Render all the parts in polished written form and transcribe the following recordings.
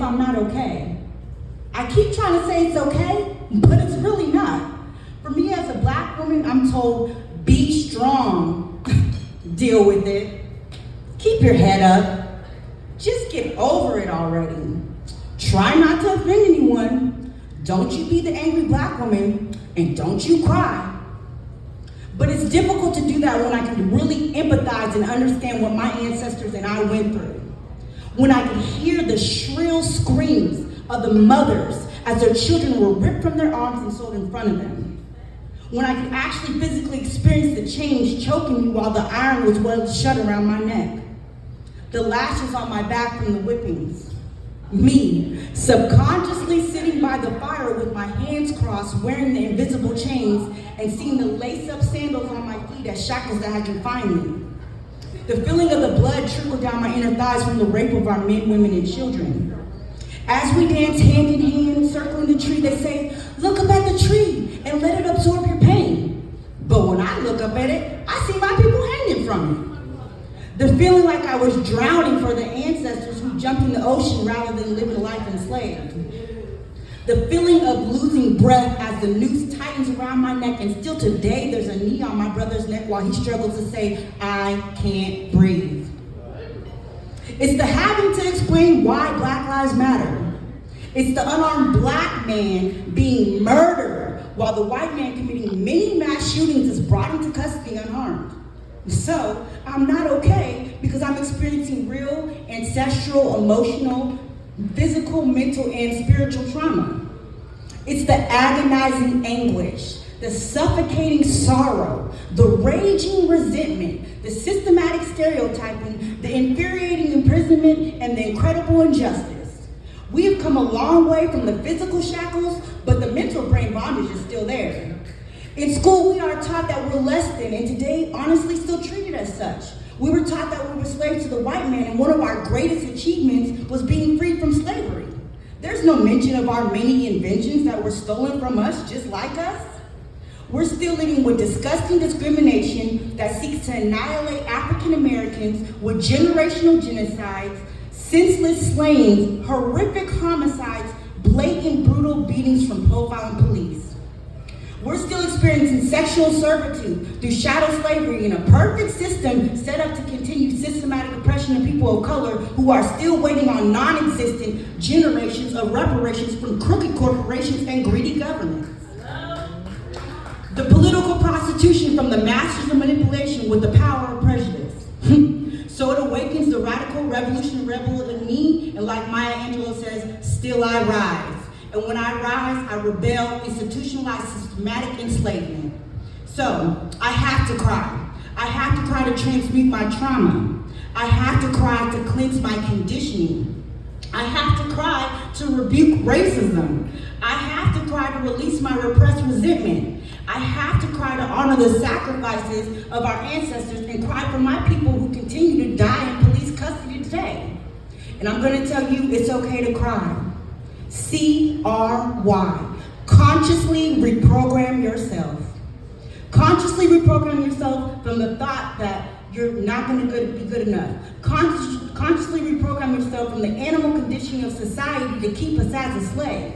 I'm not okay. I keep trying to say it's okay, but it's really not. For me as a black woman, I'm told, be strong, deal with it, keep your head up, just get over it already. Try not to offend anyone, don't you be the angry black woman, and don't you cry. But it's difficult to do that when I can really empathize and understand what my ancestors and I went through. When I can hear the shrill screams of the mothers as their children were ripped from their arms and sold in front of them. When I can actually physically experience the chains choking me while the iron was welded shut around my neck. The lashes on my back from the whippings. Me, subconsciously sitting by the fire with my hands crossed, wearing the invisible chains, and seeing the lace-up sandals on my feet as shackles that had confined me. The feeling of the blood trickle down my inner thighs from the rape of our men, women, and children. As we dance hand in hand, circling the tree, they say, look up at the tree and let it absorb your pain. But when I look up at it, I see my people hanging from it. The feeling like I was drowning for the ancestors who jumped in the ocean rather than living a life enslaved. The feeling of losing breath as the noose tightens around my neck, and still today there's a knee on my brother's neck while he struggles to say, I can't breathe. It's the having to explain why Black Lives Matter. It's the unarmed black man being murdered while the white man committing many mass shootings is brought into custody unharmed. So I'm not okay because I'm experiencing real ancestral, emotional, physical, mental, and spiritual trauma. It's the agonizing anguish, the suffocating sorrow, the raging resentment, the systematic stereotyping, the infuriating imprisonment, and the incredible injustice. We have come a long way from the physical shackles, but the mental brain bondage is still there. In school, we are taught that we're less than, and today, honestly, still treated as such. We were taught that we were slaves to the white man, and one of our greatest achievements was being freed from slavery. There's no mention of our many inventions that were stolen from us just like us. We're still living with disgusting discrimination that seeks to annihilate African Americans with generational genocides, senseless slayings, horrific homicides, blatant brutal beatings from profiling police. We're still experiencing sexual servitude through shadow slavery in a perfect system set up to continue systematic oppression of people of color who are still waiting on non-existent generations of reparations from crooked corporations and greedy governments. The political prostitution from the masters of manipulation with the power of prejudice. So it awakens the radical revolutionary rebel in me, and like Maya Angelou says, still I rise. And when I rise, I rebel, institutionalized systematic enslavement. So I have to cry. I have to cry to transmute my trauma. I have to cry to cleanse my conditioning. I have to cry to rebuke racism. I have to cry to release my repressed resentment. I have to cry to honor the sacrifices of our ancestors and cry for my people who continue to die in police custody today. And I'm going to tell you, it's okay to cry. C-R-Y. Consciously reprogram yourself. Consciously reprogram yourself from the thought that you're not going to be good enough. Consciously reprogram yourself from the animal conditioning of society to keep us as a slave.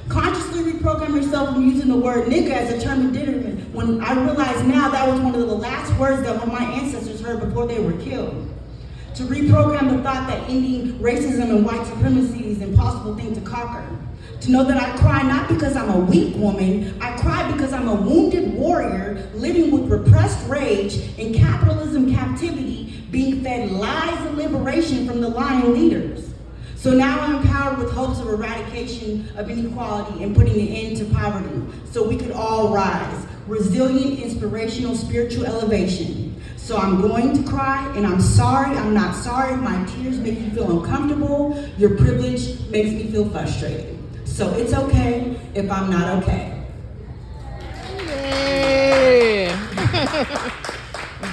Consciously reprogram yourself from using the word nigga as a term of endearment when I realize now that was one of the last words that my ancestors heard before they were killed. To reprogram the thought that ending racism and white supremacy is an impossible thing to conquer. To know that I cry not because I'm a weak woman, I cry because I'm a wounded warrior living with repressed rage in capitalism captivity, being fed lies of liberation from the lying leaders. So now I'm empowered with hopes of eradication of inequality and putting an end to poverty so we could all rise. Resilient, inspirational, spiritual elevation. So I'm going to cry, and I'm sorry, I'm not sorry. My tears make you feel uncomfortable. Your privilege makes me feel frustrated. So it's okay if I'm not okay. Yay.